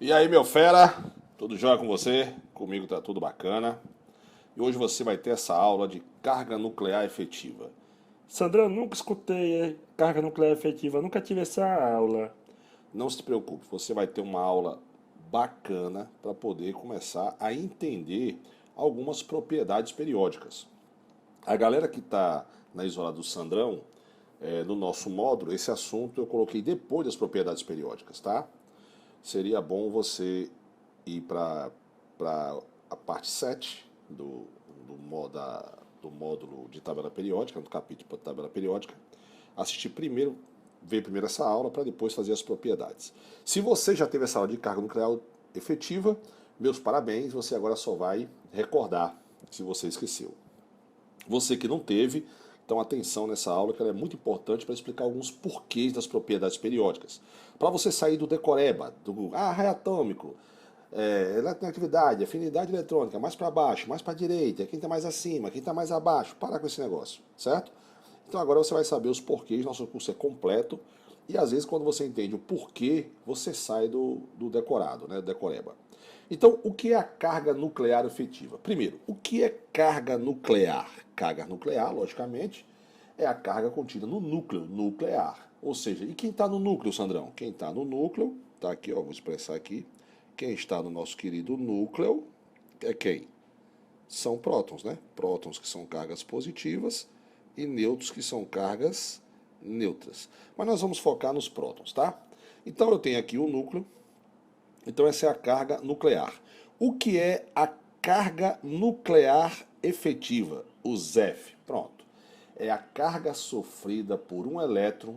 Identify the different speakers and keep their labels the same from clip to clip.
Speaker 1: E aí, meu fera? Tudo jóia com você? Comigo tá tudo bacana. E hoje você vai ter essa aula de carga nuclear efetiva.
Speaker 2: Sandra, eu nunca escutei carga nuclear efetiva, eu nunca tive essa aula.
Speaker 1: Não se preocupe, você vai ter uma aula bacana para poder começar a entender algumas propriedades periódicas. A galera que está na Isolada do Sandrão, no nosso módulo, esse assunto eu coloquei depois das propriedades periódicas, tá? Seria bom você ir para a parte 7 do módulo de tabela periódica, do capítulo de tabela periódica, assistir primeiro, ver primeiro essa aula para depois fazer as propriedades. Se você já teve essa aula de carga nuclear efetiva, meus parabéns, você agora só vai recordar se você esqueceu. Você que não teve, então atenção nessa aula que ela é muito importante para explicar alguns porquês das propriedades periódicas. Para você sair do decoreba, do raio atômico, eletronegatividade, afinidade eletrônica, mais para baixo, mais para a direita, quem está mais acima, quem está mais abaixo, parar com esse negócio, certo? Então agora você vai saber os porquês, nosso curso é completo, e às vezes quando você entende o porquê, você sai do decorado, né, do decoreba. Então, o que é a carga nuclear efetiva? Primeiro, o que é carga nuclear? Carga nuclear, logicamente, é a carga contida no núcleo nuclear. Ou seja, e quem está no núcleo, Sandrão? Quem está no núcleo, está aqui, ó, vou expressar aqui. Quem está no nosso querido núcleo é quem? São prótons, né? Prótons que são cargas positivas e nêutrons que são cargas neutras. Mas nós vamos focar nos prótons, tá? Então eu tenho aqui o núcleo. Então essa é a carga nuclear. O que é a carga nuclear efetiva? O ZEF. Pronto. É a carga sofrida por um elétron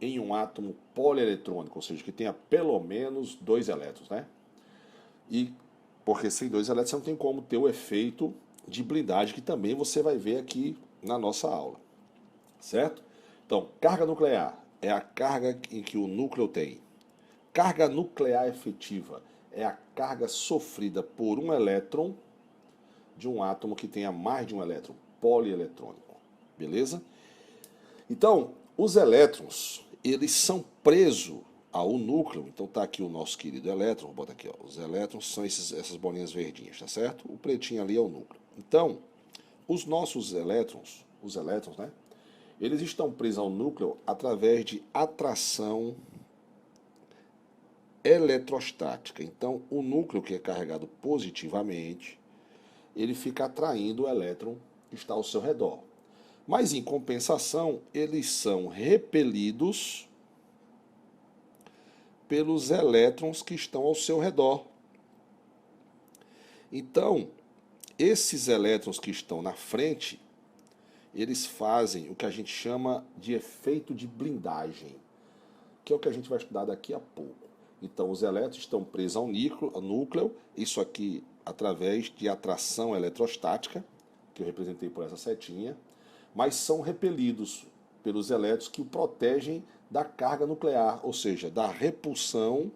Speaker 1: em um átomo polieletrônico, ou seja, que tenha pelo menos dois elétrons, né? E porque sem dois elétrons você não tem como ter o efeito de blindagem que também você vai ver aqui na nossa aula, certo? Então, carga nuclear é a carga em que o núcleo tem. Carga nuclear efetiva é a carga sofrida por um elétron de um átomo que tenha mais de um elétron, polieletrônico, beleza? Então, os elétrons, eles são presos ao núcleo. Então tá aqui o nosso querido elétron, bota aqui, ó, os elétrons são essas bolinhas verdinhas, tá certo? O pretinho ali é o núcleo. Então, os nossos elétrons, os elétrons, né? Eles estão presos ao núcleo através de atração eletrostática. Então, o núcleo que é carregado positivamente, ele fica atraindo o elétron que está ao seu redor. Mas, em compensação, eles são repelidos pelos elétrons que estão ao seu redor. Então, esses elétrons que estão na frente, eles fazem o que a gente chama de efeito de blindagem, que é o que a gente vai estudar daqui a pouco. Então, os elétrons estão presos ao núcleo, isso aqui através de atração eletrostática, que eu representei por essa setinha, mas são repelidos pelos elétrons que o protegem da carga nuclear, ou seja, da repulsão.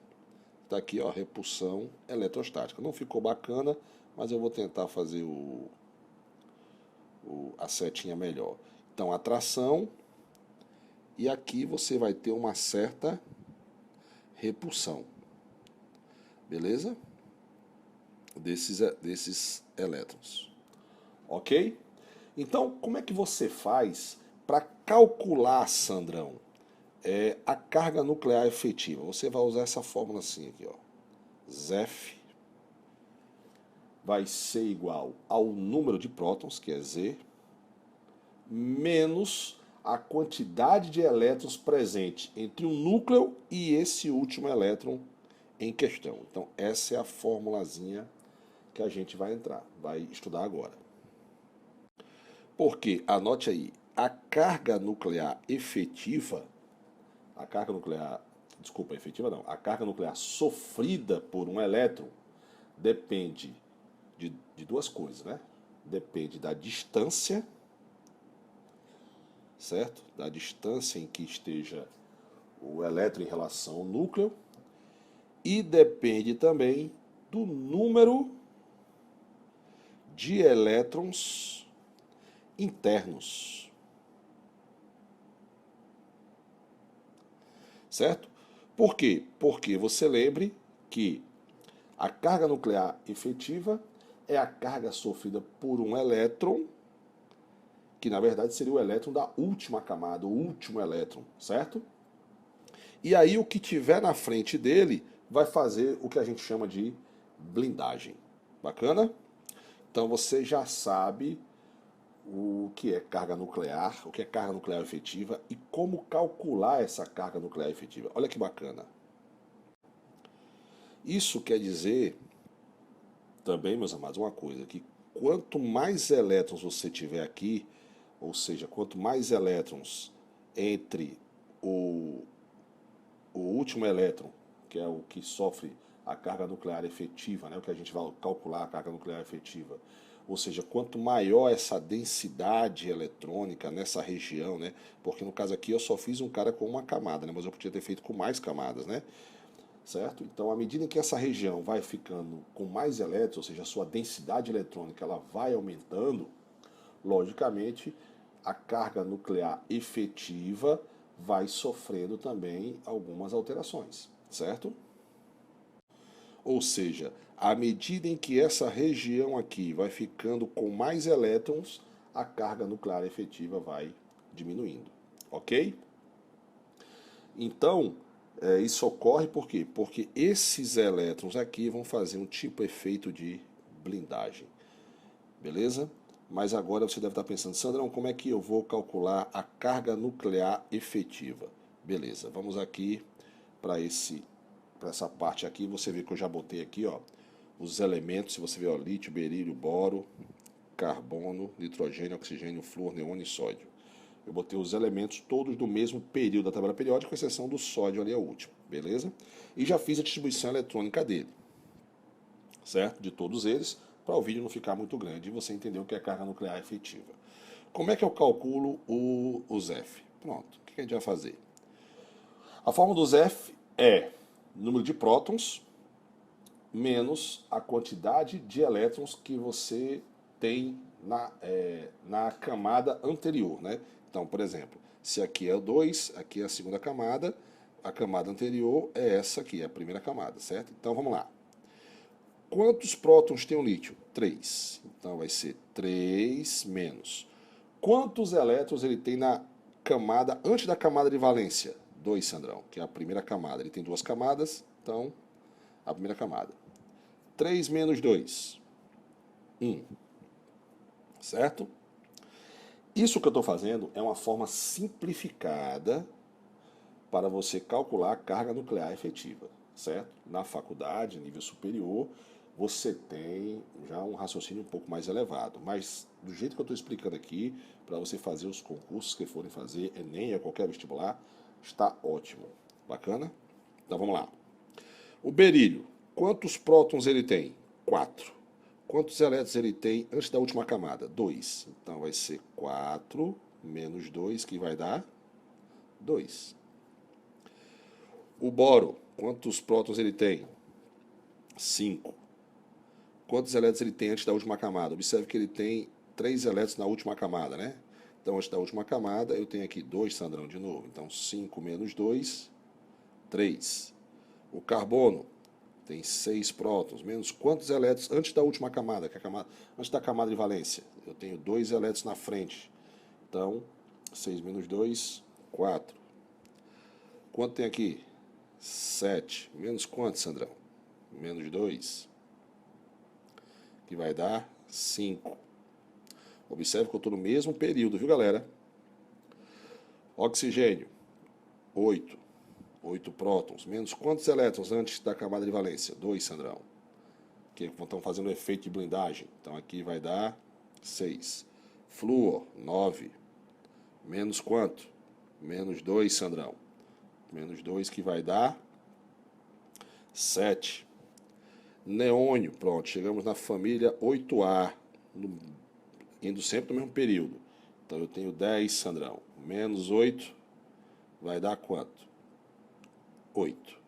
Speaker 1: Está aqui, ó, repulsão eletrostática. Não ficou bacana, mas eu vou tentar fazer a setinha melhor. Então, atração, e aqui você vai ter uma certa repulsão, beleza? Desses elétrons, ok? Então, como é que você faz para calcular, Sandrão, a carga nuclear efetiva? Você vai usar essa fórmula assim aqui, ó. ZEF vai ser igual ao número de prótons, que é Z, menos a quantidade de elétrons presente entre o núcleo e esse último elétron em questão. Então, essa é a formulazinha que a gente vai estudar agora. Porque, anote aí, a carga nuclear efetiva, a carga nuclear sofrida por um elétron depende de duas coisas, né? Depende da distância, certo? Da distância em que esteja o elétron em relação ao núcleo, e depende também do número de elétrons internos, certo? Por quê? Porque você lembre que A carga nuclear efetiva é a carga sofrida por um elétron, que na verdade seria o elétron da última camada, o último elétron, certo? E aí o que tiver na frente dele vai fazer o que a gente chama de blindagem. Bacana? Então você já sabe o que é carga nuclear, o que é carga nuclear efetiva e como calcular essa carga nuclear efetiva. Olha que bacana. Isso quer dizer também, meus amados, uma coisa, que quanto mais elétrons você tiver aqui, ou seja, quanto mais elétrons entre o último elétron, que é o que sofre a carga nuclear efetiva, né, o que a gente vai calcular a carga nuclear efetiva, ou seja, quanto maior essa densidade eletrônica nessa região, né, porque no caso aqui eu só fiz um cara com uma camada, né, mas eu podia ter feito com mais camadas, né, certo? Então, à medida em que essa região vai ficando com mais elétrons, ou seja, a sua densidade eletrônica ela vai aumentando, logicamente, a carga nuclear efetiva vai sofrendo também algumas alterações, certo? Ou seja, à medida em que essa região aqui vai ficando com mais elétrons, a carga nuclear efetiva vai diminuindo, ok? Então, isso ocorre por quê? Porque esses elétrons aqui vão fazer um tipo efeito de blindagem, beleza? Mas agora você deve estar pensando, Sandrão, como é que eu vou calcular a carga nuclear efetiva? Beleza, vamos aqui para essa parte aqui. Você vê que eu já botei aqui, ó, os elementos. Se você ver, ó, lítio, berílio, boro, carbono, nitrogênio, oxigênio, flúor, neônio e sódio. Eu botei os elementos todos do mesmo período da tabela periódica, com exceção do sódio ali, é o último, beleza? E já fiz a distribuição eletrônica dele, certo? De todos eles, para o vídeo não ficar muito grande e você entender o que é carga nuclear efetiva. Como é que eu calculo os F? Pronto, o que a gente vai fazer? A fórmula dos F é número de prótons menos a quantidade de elétrons que você tem na camada anterior, né? Então, por exemplo, se aqui é o 2, aqui é a segunda camada, a camada anterior é essa aqui, é a primeira camada, certo? Então, vamos lá. Quantos prótons tem o lítio? 3. Então, vai ser 3 menos. Quantos elétrons ele tem na camada, antes da camada de valência? 2, Sandrão, que é a primeira camada. Ele tem duas camadas, então, a primeira camada. 3 menos 2, 1. Certo? Isso que eu estou fazendo é uma forma simplificada para você calcular a carga nuclear efetiva, certo? Na faculdade, nível superior, você tem já um raciocínio um pouco mais elevado, mas do jeito que eu estou explicando aqui, para você fazer os concursos que forem fazer, Enem ou qualquer vestibular, está ótimo. Bacana? Então vamos lá. O berílio, quantos prótons ele tem? 4. Quantos elétrons ele tem antes da última camada? 2. Então vai ser 4 menos 2, que vai dar 2. O boro, quantos prótons ele tem? 5. Quantos elétrons ele tem antes da última camada? Observe que ele tem 3 elétrons na última camada, né? Então, antes da última camada, eu tenho aqui 2, Sandrão, de novo. Então, 5 menos 2, 3. O carbono tem 6 prótons, menos quantos elétrons antes da última camada, que é a camada, antes da camada de valência? Eu tenho 2 elétrons na frente. Então, 6 menos 2, 4. Quanto tem aqui? 7. Menos quanto, Sandrão? Menos 2. Que vai dar 5. Observe que eu estou no mesmo período, viu, galera? Oxigênio, 8. 8 prótons. Menos quantos elétrons antes da camada de valência? 2, Sandrão. Que estão fazendo o efeito de blindagem. Então aqui vai dar 6. Flúor, 9. Menos quanto? Menos 2, Sandrão. Menos 2 que vai dar 7. Neônio, pronto, chegamos na família 8A, indo sempre no mesmo período. Então eu tenho 10, Sandrão. Menos 8 vai dar quanto? 8.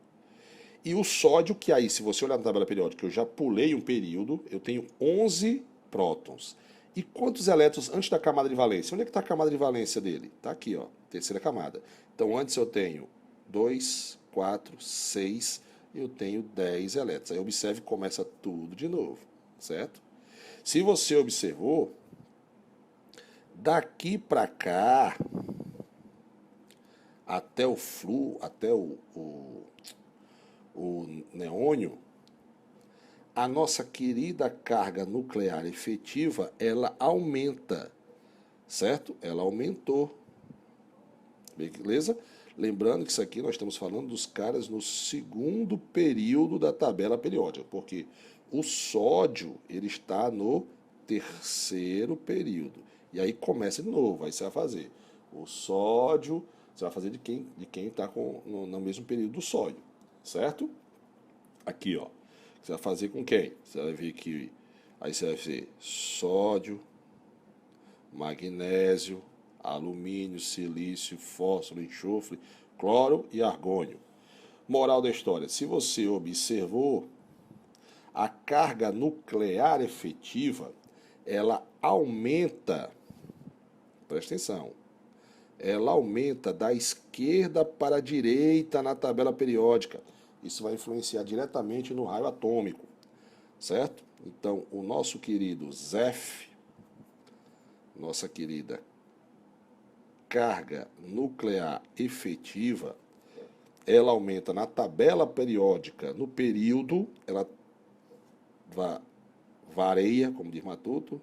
Speaker 1: E o sódio, que aí, se você olhar na tabela periódica, eu já pulei um período, eu tenho 11 prótons. E quantos elétrons antes da camada de valência? Onde é que está a camada de valência dele? Está aqui, ó, terceira camada. Então antes eu tenho 2, 4, 6, eu tenho 10 elétrons. Aí observe que começa tudo de novo, certo? Se você observou, daqui para cá, até o flúor, até o neônio, a nossa querida carga nuclear efetiva, ela aumenta, certo? Ela aumentou, beleza? Lembrando que isso aqui nós estamos falando dos caras no segundo período da tabela periódica, porque o sódio ele está no terceiro período. E aí começa de novo, aí você vai fazer o sódio, você vai fazer de quem está no mesmo período do sódio, certo? Aqui, ó. Você vai fazer com quem? Você vai ver que aí você vai ver sódio, magnésio, alumínio, silício, fósforo, enxofre, cloro e argônio. Moral da história: se você observou, a carga nuclear efetiva ela aumenta, presta atenção, ela aumenta da esquerda para a direita na tabela periódica. Isso vai influenciar diretamente no raio atômico, certo? Então, o nosso querido ZEF, nossa querida carga nuclear efetiva, ela aumenta na tabela periódica, no período, ela varia, como diz Matuto,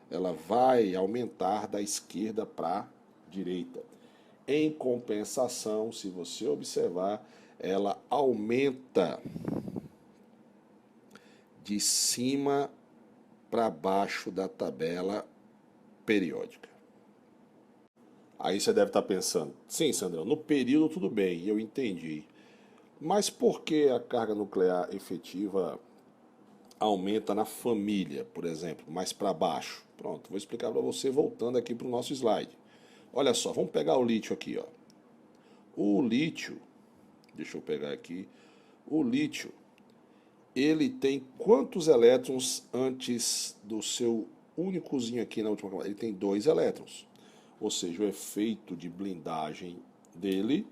Speaker 1: ela vai aumentar da esquerda para a direita. Em compensação, se você observar, ela aumenta de cima para baixo da tabela periódica. Aí você deve estar pensando, sim, Sandrão, no período tudo bem, eu entendi. Mas por que a carga nuclear efetiva aumenta na família, por exemplo, mais para baixo? Pronto, vou explicar para você voltando aqui para o nosso slide. Olha só, vamos pegar o lítio aqui, ó. O lítio, deixa eu pegar aqui, o lítio, ele tem quantos elétrons antes do seu únicozinho aqui na última camada? Ele tem 2 elétrons. Ou seja, o efeito de blindagem dele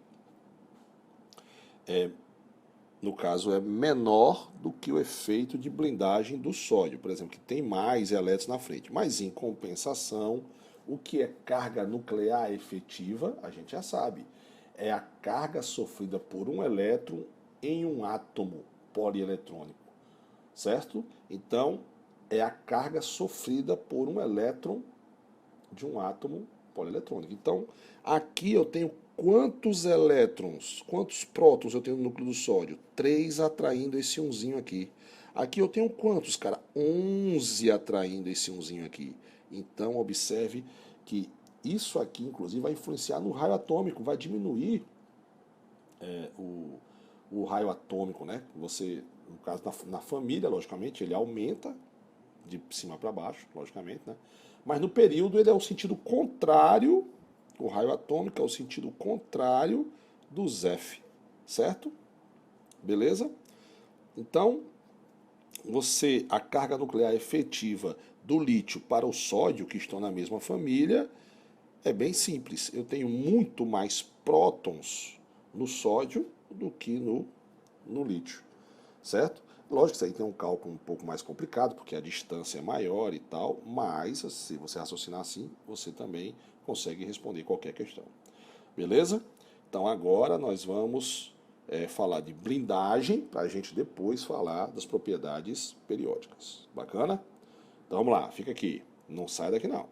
Speaker 1: no caso, é menor do que o efeito de blindagem do sódio, por exemplo, que tem mais elétrons na frente. Mas, em compensação, o que é carga nuclear efetiva, a gente já sabe. É a carga sofrida por um elétron em um átomo polieletrônico, certo? Então, é a carga sofrida por um elétron de um átomo polieletrônico. Então, aqui eu tenho quantos elétrons, quantos prótons eu tenho no núcleo do sódio? 3 atraindo esse unzinho aqui. Aqui eu tenho quantos, cara? 11 atraindo esse unzinho aqui. Então, observe que isso aqui, inclusive, vai influenciar no raio atômico, vai diminuir o raio atômico, né? Você, no caso, na família, logicamente, ele aumenta de cima para baixo, logicamente, né? Mas no período ele é o sentido contrário, o raio atômico é o sentido contrário do ZEF, certo? Beleza? Então, a carga nuclear efetiva do lítio para o sódio, que estão na mesma família, é bem simples. Eu tenho muito mais prótons no sódio do que no lítio, certo? Lógico que isso aí tem um cálculo um pouco mais complicado, porque a distância é maior e tal, mas se você raciocinar assim, você também consegue responder qualquer questão. Beleza? Então agora nós vamos falar de blindagem, para a gente depois falar das propriedades periódicas. Bacana? Então vamos lá, fica aqui. Não sai daqui não.